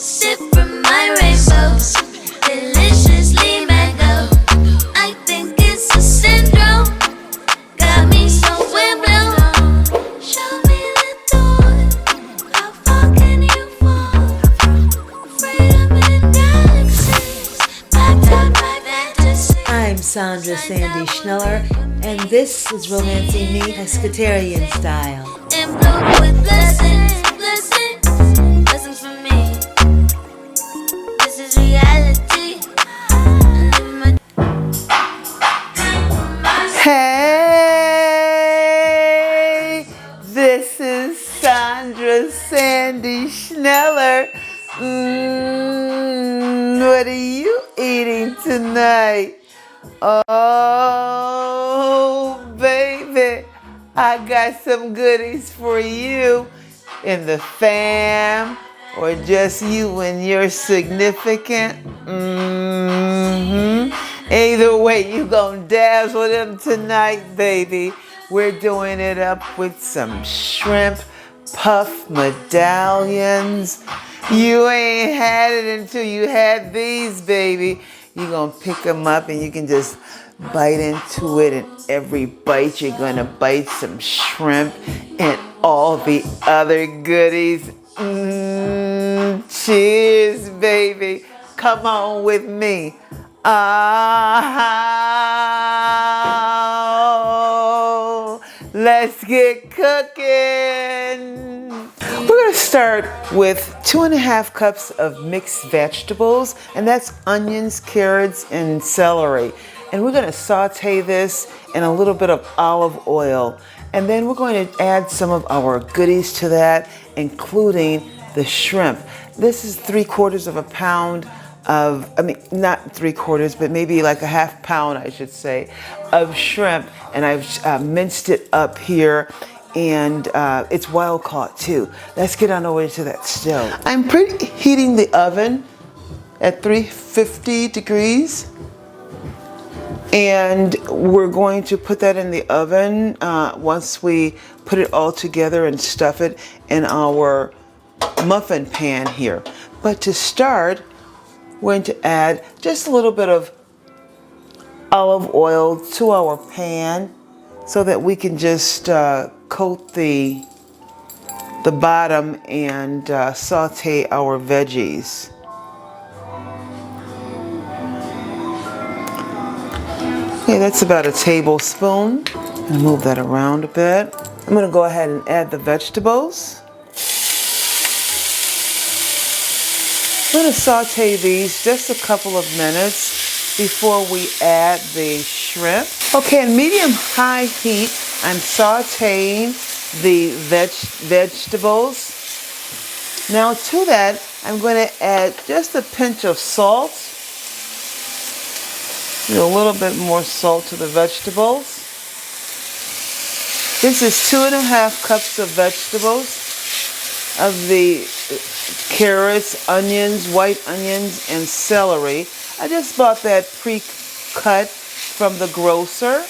Sip from my rainbow, deliciously mango. I think it's a syndrome, got me so blown. Show me the door, how far can you fall? Freedom in galaxies, packed out by fantasy. I'm Sandra Sandy Schneller, and this is Romancing Me Pesca-Mediterranean style. And blow with blessings, blessings for me. This is reality. Hey, this is Sandra Sandy Schneller. What are you eating tonight? Oh, baby, I got some goodies for you in the fam, or just you and your significant. Either way, you gonna dazzle them tonight, baby. We're doing it up with some shrimp puff medallions. You ain't had it until you had these, baby. You're gonna pick them up and you can just bite into it, and every bite you're gonna bite some shrimp and all the other goodies. Cheers, baby. Come on with me. Let's get cooking. We're gonna start with 2.5 cups of mixed vegetables, and that's onions, carrots, and celery. And we're gonna saute this in a little bit of olive oil. And then we're going to add some of our goodies to that, including the shrimp. This is 3/4 of a pound of, not 3/4, but maybe like a half pound, I should say, of shrimp. And I've minced it up here, and it's wild caught too. Let's get on over to that stove. I'm preheating the oven at 350 degrees. And we're going to put that in the oven once we put it all together and stuff it in our muffin pan here. But to start, we're going to add just a little bit of olive oil to our pan so that we can just coat the bottom and saute our veggies. Okay, that's about a tablespoon. I'm gonna move that around a bit. I'm gonna go ahead and add the vegetables. I'm gonna saute these just a couple of minutes before we add the shrimp. Okay, in medium-high heat, I'm sauteing the vegetables. Now to that, I'm gonna add just a pinch of salt. A little bit more salt to the vegetables. This is 2.5 cups of vegetables, of the carrots, onions, white onions, and celery. I just bought that pre-cut from the grocer.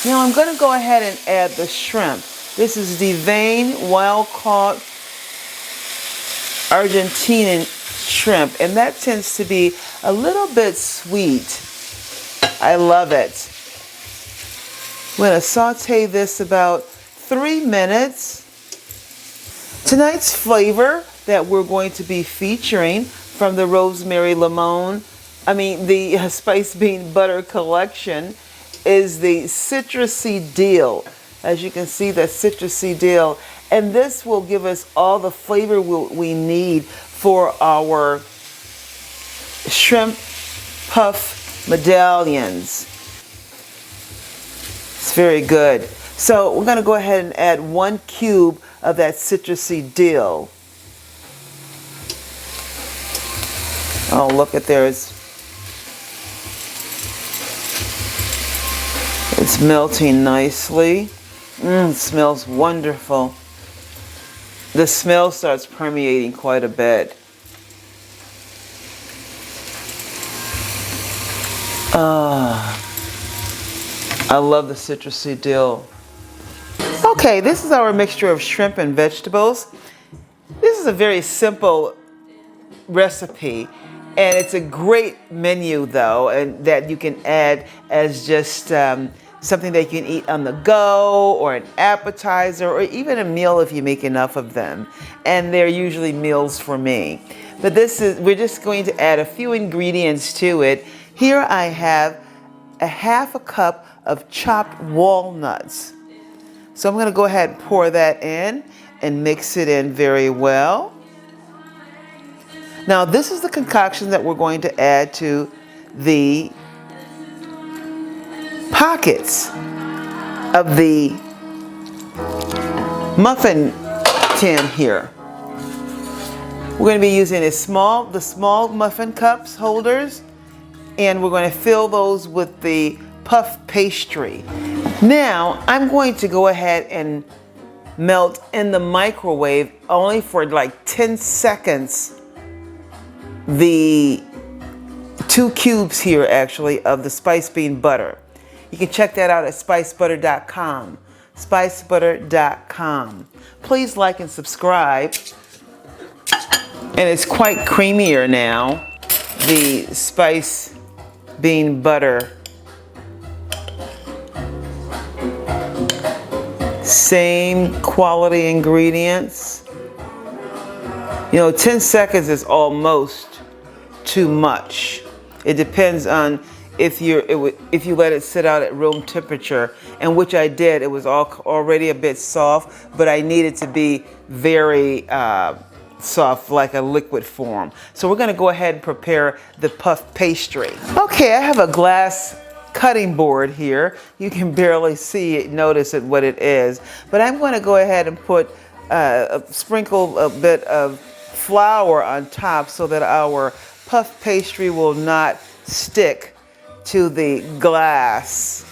Now I'm going to go ahead and add the shrimp. This is the vein wild-caught Argentinian shrimp, and that tends to be a little bit sweet. I love it. I'm going to saute this about 3 minutes. Tonight's flavor that we're going to be featuring from the the SpiceBean butter collection is the citrusy dill. As you can see, the citrusy dill. And this will give us all the flavor we need for our shrimp puff medallions. It's very good. So we're going to go ahead and add 1 cube of that citrusy dill. Oh, look at there. It's melting nicely. It smells wonderful. The smell starts permeating quite a bit. I love the citrusy dill. Okay, this is our mixture of shrimp and vegetables. This is a very simple recipe. And it's a great menu though, and that you can add as just something that you can eat on the go, or an appetizer, or even a meal if you make enough of them. And they're usually meals for me. But we're just going to add a few ingredients to it. Here I have a half a cup of chopped walnuts. So I'm gonna go ahead and pour that in and mix it in very well. Now this is the concoction that we're going to add to the pockets of the muffin tin here. We're going to be using the small muffin cups holders, and we're going to fill those with the puff pastry. Now I'm going to go ahead and melt in the microwave only for like 10 seconds the 2 cubes here actually of the SpiceBean butter. You can check that out at spicebutter.com. spicebutter.com. Please like and subscribe. And it's quite creamier now, the SpiceBean butter. Same quality ingredients. You know, 10 seconds is almost too much. It depends on if you let it sit out at room temperature, and which I did. It was already a bit soft, but I needed to be very soft, like a liquid form. So we're gonna go ahead and prepare the puff pastry. Okay, I have a glass cutting board here. You can barely see it, notice it, what it is, but I'm going to go ahead and put sprinkle a bit of flour on top so that our puff pastry will not stick to the glass.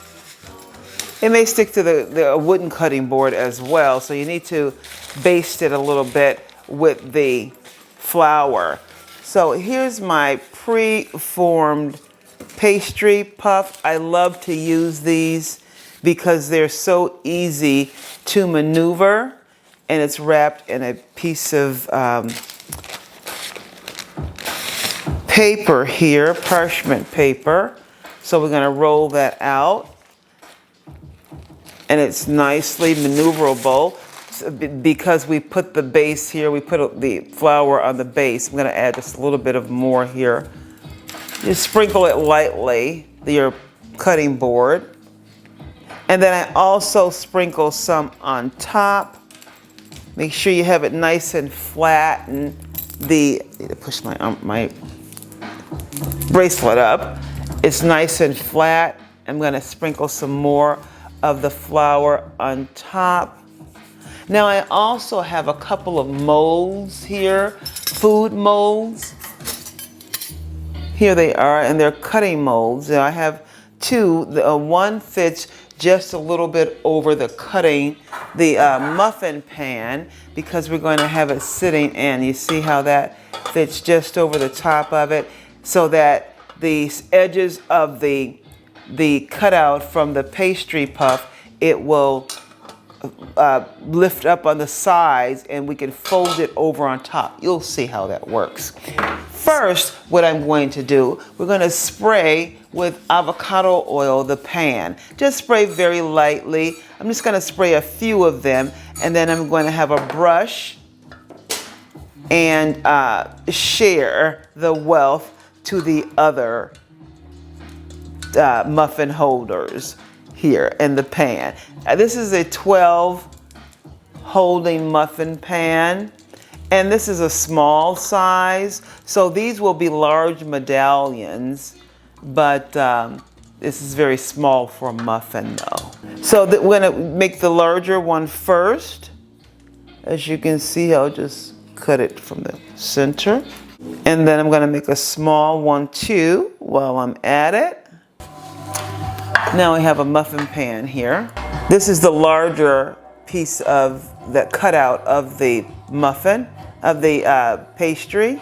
It may stick to the wooden cutting board as well, so you need to baste it a little bit with the flour. So here's my pre-formed pastry puff. I love to use these because they're so easy to maneuver, and it's wrapped in a piece of paper here, parchment paper. So we're going to roll that out, and it's nicely maneuverable because we put the base here. We put the flour on the base. I'm going to add just a little bit of more here. Just sprinkle it lightly, your cutting board. And then I also sprinkle some on top. Make sure you have it nice and flat, and I need to push my bracelet up. It's nice and flat. I'm going to sprinkle some more of the flour on top. Now I also have a couple of molds here, food molds. Here they are, and they're cutting molds. Now I have two. One fits just a little bit over the muffin pan, because we're going to have it sitting in. You see how that fits just over the top of it, so that the edges of the cutout from the pastry puff, it will lift up on the sides, and we can fold it over on top. You'll see how that works. First, what I'm going to do, we're going to spray with avocado oil the pan. Just spray very lightly. I'm just going to spray a few of them, and then I'm going to have a brush and share the wealth to the other muffin holders here in the pan. This is a 12 holding muffin pan, and this is a small size, so these will be large medallions, but this is very small for a muffin though. So we're gonna make the larger one first. As you can see, I'll just cut it from the center, and then I'm gonna make a small one too while I'm at it. Now we have a muffin pan here. This is the larger piece of the cutout of the muffin, of the pastry.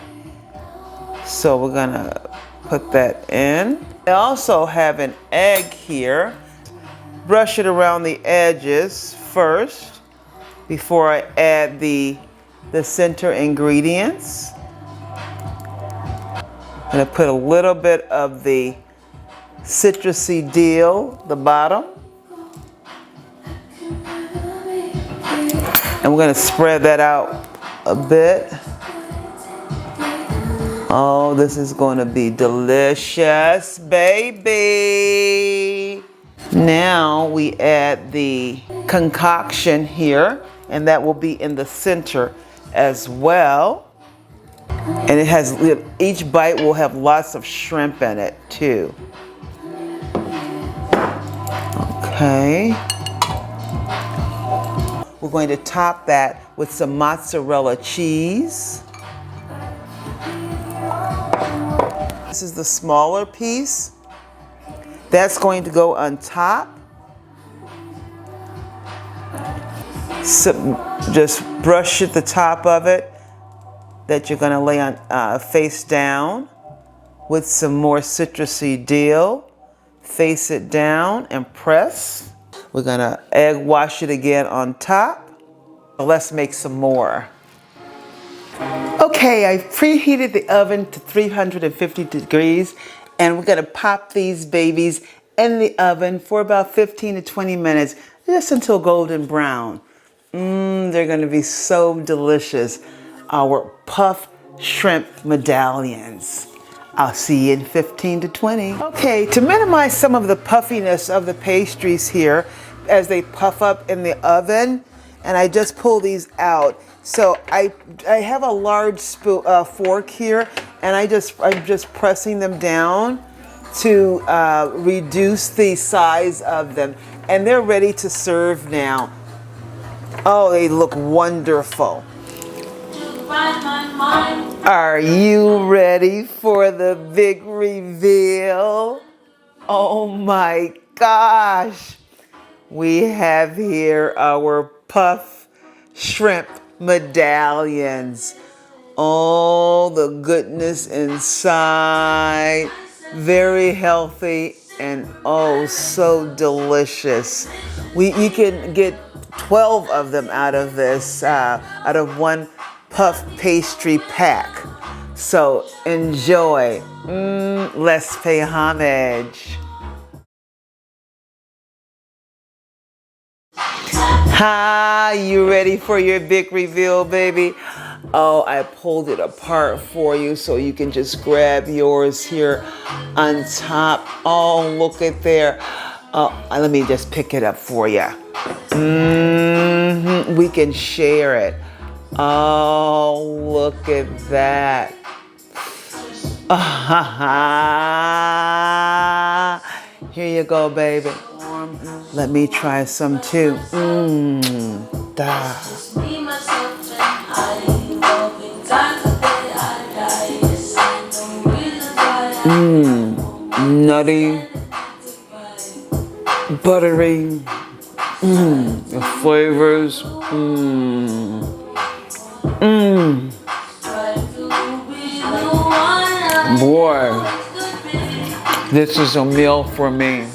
So we're gonna put that in. I also have an egg here. Brush it around the edges first before I add the center ingredients. I'm gonna put a little bit of the citrusy dill, the bottom. And we're gonna spread that out a bit. Oh, this is gonna be delicious, baby. Now we add the concoction here, and that will be in the center as well. And it has, each bite will have lots of shrimp in it too. Okay. We're going to top that with some mozzarella cheese. This is the smaller piece. That's going to go on top. So just brush at the top of it that you're going to lay on face down with some more citrusy dill. Face it down and press. We're going to egg wash it again on top. Let's make some more. Okay, I preheated the oven to 350 degrees, and we're gonna pop these babies in the oven for about 15 to 20 minutes, just until golden brown. They're gonna be so delicious. Our puff shrimp medallions. I'll see you in 15 to 20. Okay, to minimize some of the puffiness of the pastries here as they puff up in the oven, and I just pull these out. So I have a large fork here, and I'm just pressing them down to reduce the size of them, and they're ready to serve now. Oh, they look wonderful. Are you ready for the big reveal? Oh my gosh. We have here our puff shrimp medallions. All the goodness inside. Very healthy and oh so delicious. You can get 12 of them out of this, out of one puff pastry pack. So enjoy. Let's pay homage. Hi, you ready for your big reveal, baby? Oh, I pulled it apart for you so you can just grab yours here on top. Oh, look at there. Oh, let me just pick it up for you. We can share it. Oh, look at that. Here you go, baby. Let me try some too. Nutty, buttery, the flavors. Boy, this is a meal for me.